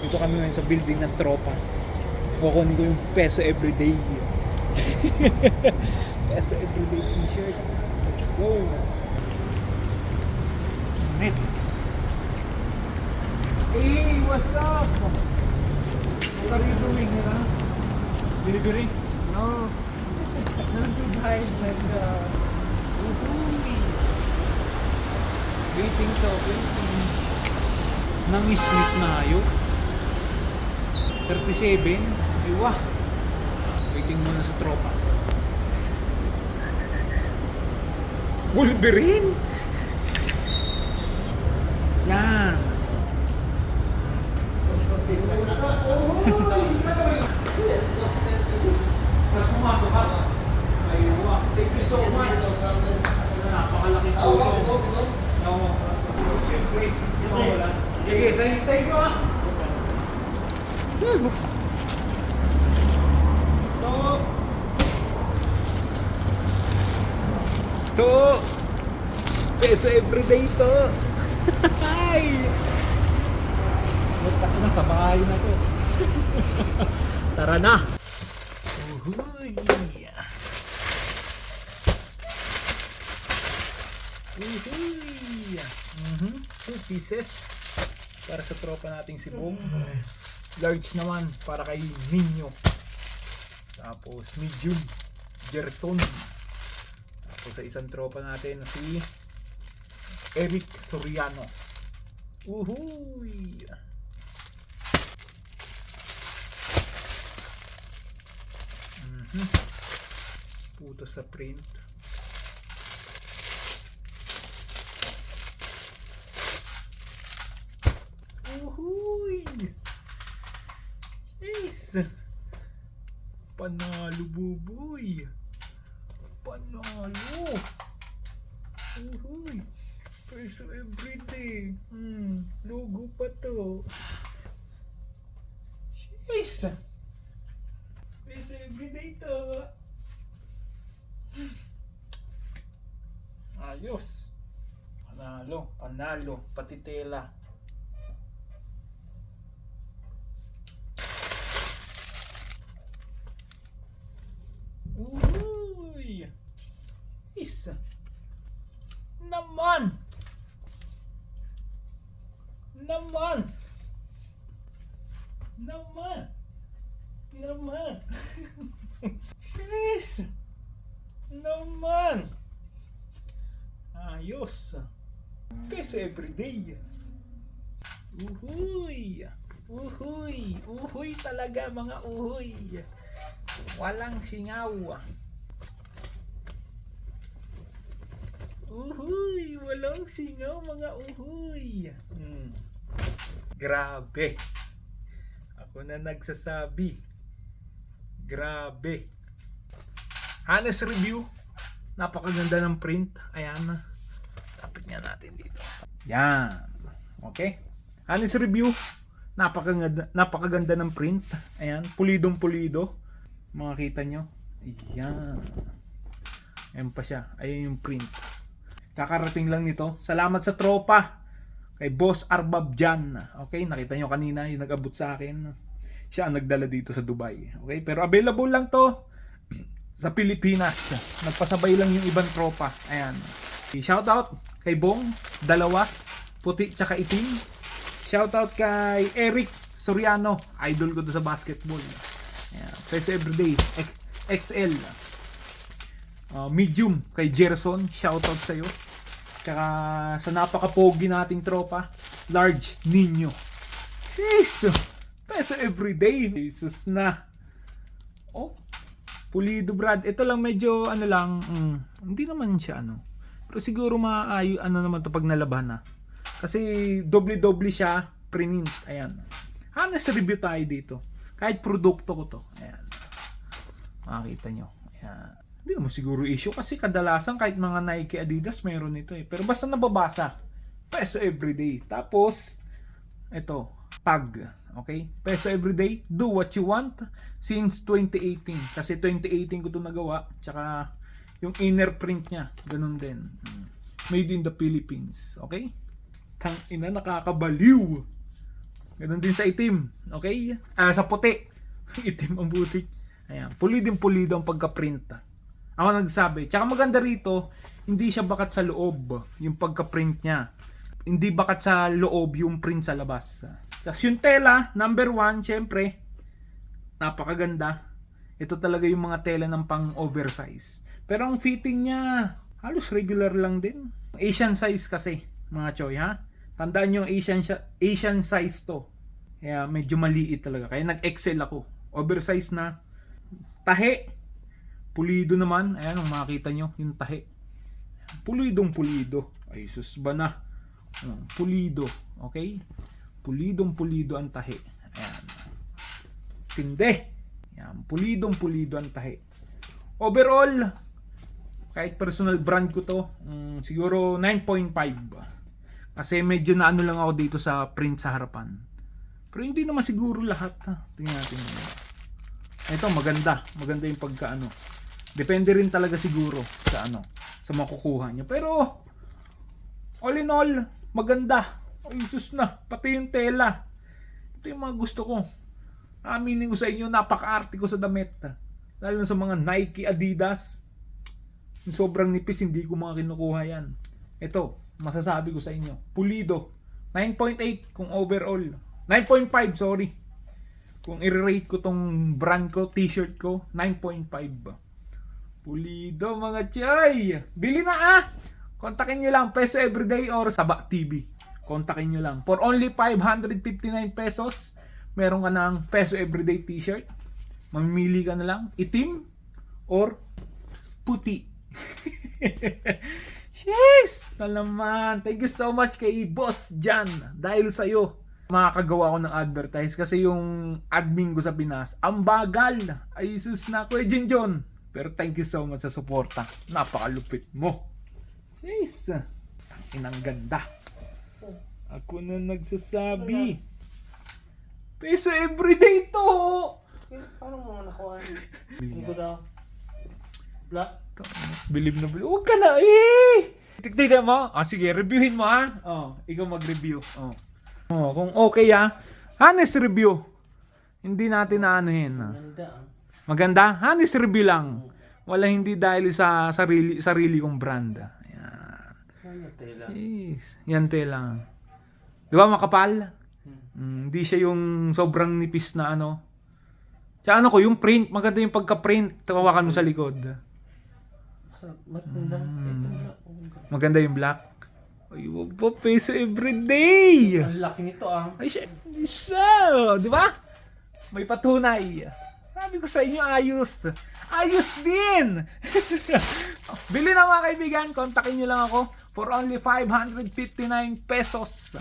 Dito kami ngayon sa building ng tropa. Kukunin ko yung peso everyday. Peso everyday t-shirt. Go! Net. Hey, what's up? What are you doing here, huh? Delivery? No. Don't you guys like waiting to, waiting. Nang-smith na ayo. 37. Iwa. Waiting muna sa tropa. Wolverine? Yan. Mas pumasok ka. Aywa. Thank you so much. Napakalaking tulong. Oo. Siyempre. Sige, thank you ah. To. Peso everyday to. Ay. Mutak na sa bahay na to. Tara na. Uhuy. Uhuy. 2 pieces para sa tropa nating si Bong. Large naman para kay Ninyo. Tapos medium Gerson. Tapos sa isang tropa natin na si Eric Soriano. Uhuy. Puto sa print. Uhuy. Yes. Panalo buboy. Panalo. Uhuy. Peso everyday. Logo pa to. Yes. Peso everyday to. Ayos. Panalo. Panalo. Pati tela. Uy! Isa. Naman! Naman! Naman! Naman! Yes! Naman! Ayos! Peso everyday! Uhuy! Uhuy! Uhuy talaga mga uhuy! Walang singaw. Uhuy, walang singaw mga uhuy. Grabe. Ako na nagsasabi. Grabe. Honest review. Napakaganda ng print. Ayan. Tapit nga natin dito. Yan. Okay. Honest review. Napakaganda ng print. Ayan. Pulidong pulido. Makikita nyo. Ayan. Ayan pa siya. Ayan yung print. Kakarating lang nito. Salamat sa tropa. Kay Boss Arbab dyan. Okay. Nakita nyo kanina yung nag-abot sa akin. Siya ang nagdala dito sa Dubai. Okay. Pero available lang to sa Pilipinas. Nagpasabay lang yung ibang tropa. Ayan. Shoutout kay Bong. Dalawa. Puti tsaka itim. Shoutout kay Eric Soriano. Idol ko to sa basketball. Ayan. Peso everyday XL. Medium kay Gerson, shoutout sa iyo. Tsaka sa napaka-pogi nating tropa, large Ninyo. Jeez, peso everyday. Jesus na. Oh, pulido brad. Ito lang medyo ano lang, hindi naman siya ano. Pero siguro maayo ano naman to pag nalaban na. Kasi doble-doble siya print. Ayan. Honest review tayo dito. Kahit produkto ko to. Ayan. Makikita nyo. Ayan. Hindi naman siguro issue kasi kadalasan kahit mga Nike, Adidas mayroon ito eh. Pero basta nababasa. Peso everyday. Tapos, ito. Tag. Okay? Peso everyday. Do what you want. Since 2018. Kasi 2018 ko ito nagawa. Tsaka yung inner print niya. Ganun din. Made in the Philippines. Okay? Tang ina, nakakabaliw. Ganun din sa itim. Okay? Sa puti. Itim ang butik. Ayan. Pulido ang pagka-print. Ako nagsabi. Tsaka maganda rito, hindi siya bakat sa loob. Yung pagka-print niya. Hindi bakat sa loob yung print sa labas. Tapos yung tela, number 1, syempre, napakaganda. Ito talaga yung mga tela ng pang-oversize. Pero ang fitting niya, halos regular lang din. Asian size kasi, mga choy, ha? Tandaan nyo, Asian size to. Kaya medyo maliit talaga. Kaya nag-excel ako. Oversize na. Tahe. Pulido naman. Ayan, kung makikita nyo, yung tahe. Pulido. Ay, sus ba na? Pulido. Okay? Pulido ang tahe. Ayan. Tinde. Yan, pulido ang tahi. Overall, kahit personal brand ko to, siguro 9.5. Kasi medyo naano lang ako dito sa print sa harapan. Pero hindi naman siguro lahat, ha. Tingnan natin. Ito maganda yung pagkaano. Depende rin talaga siguro sa sa makukuha niyo. Pero all in all, maganda. Ay, sus na, pati yung tela. Ito yung mga gusto ko. Aminin ko sa inyo, napaka-arte ko sa damit. Lalo na sa mga Nike, Adidas. Yung sobrang nipis, hindi ko mga kinukuha yan. Ito, masasabi ko sa inyo. Pulido. 9.8 kung overall. 9.5, sorry. Kung i-rate ko tong brand ko, t-shirt ko, 9.5. Pulido, mga chay. Bili na Kontakin nyo lang, Peso Everyday or Saba TV. Kontakin nyo lang. For only 559 pesos, meron ka ng Peso Everyday t-shirt. Mamimili ka na lang, itim or puti. Yes! Naman. Thank you so much kay Boss Jan. Dahil sa'yo, makakagawa ko ng advertise. Kasi yung admin ko sa Pinas, ang bagal. Ay, sus na. Kuya Junjun. Pero thank you so much sa suporta. Napakalupit mo. Yes! Inang ganda. Ako na nagsasabi. Peso Everyday to! Paano mo nakuha? Hindi ko daw. Black? Bilib na bilib. Huwag ka na Tignan mo. Sige, reviewin mo ikaw mag-review. Kung okay honest review. Hindi natin naanuhin. Maganda? Honest review lang. Wala hindi dahil sa sarili kong brand. Ayan. Yes. Yan tela. Di ba makapal? Hindi siya yung sobrang nipis na Tsaka ko, yung print, maganda yung pagka-print. Tawakan mo sa likod. Maganda yung black. Ay, wag po, Peso Everyday! Ang laki nito Ay, isa! Di ba? May patunay. Sabi ko sa inyo, ayos. Ayos din! Bili na mga kaibigan, kontakin nyo lang ako for only 559 pesos.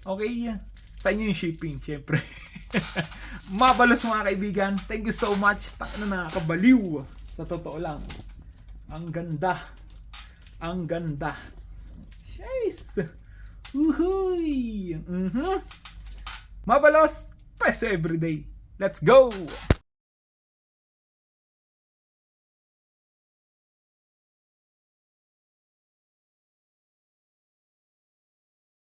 Okay? Sa inyo yung shipping, syempre. Mabalos mga kaibigan. Thank you so much. Nakakabaliw. Sa totoo lang. Ang ganda. Ang ganda. Yes! Uhuy! Mabalos! Peso Everyday. Let's go!